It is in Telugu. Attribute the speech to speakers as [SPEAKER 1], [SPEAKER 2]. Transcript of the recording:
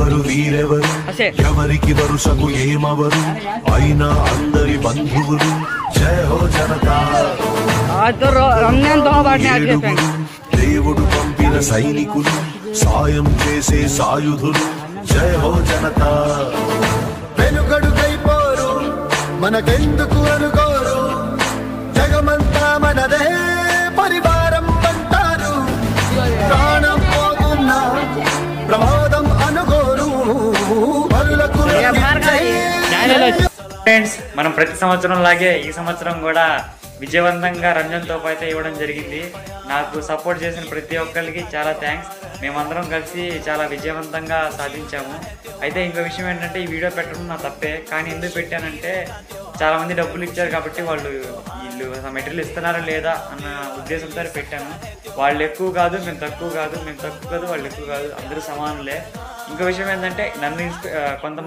[SPEAKER 1] ఎవరు వీరెవరు ఎవరికి వరుసకు ఏమవరు అయినా అందరి బంధువులు జయ హో జనతా దేవుడు పంపిన సైనికులు సాయం చేసే సాయుధులు జయ హో జనతా వెనుకడుకైపోరు మనకెందుకు అనుకోరు జగమంతా మనదే పరివారం అంటారు ప్రాణం పోతున్నా ప్రమాదం అనుకోరు
[SPEAKER 2] ఫ్రెండ్స్ మనం ప్రతి సంవత్సరం లాగే ఈ సంవత్సరం కూడా విజయవంతంగా రంజాన్ తోపు అయితే ఇవ్వడం జరిగింది. నాకు సపోర్ట్ చేసిన ప్రతి ఒక్కరికి చాలా థ్యాంక్స్. మేమందరం కలిసి చాలా విజయవంతంగా సాధించాము. అయితే ఇంకో విషయం ఏంటంటే ఈ వీడియో పెట్టడం నా తప్పే, కానీ ఎందుకు పెట్టానంటే చాలామంది డబ్బులు ఇచ్చారు కాబట్టి వీళ్ళు మెటీరియల్ ఇస్తున్నారా లేదా అన్న ఉద్దేశంతో పెట్టాను. వాళ్ళు ఎక్కువ కాదు మేము తక్కువ కాదు, మేము తక్కువ కాదు వాళ్ళు ఎక్కువ కాదు, అందరూ సమానులే. ఇంకో విషయం ఏంటంటే నన్ను కొంతమంది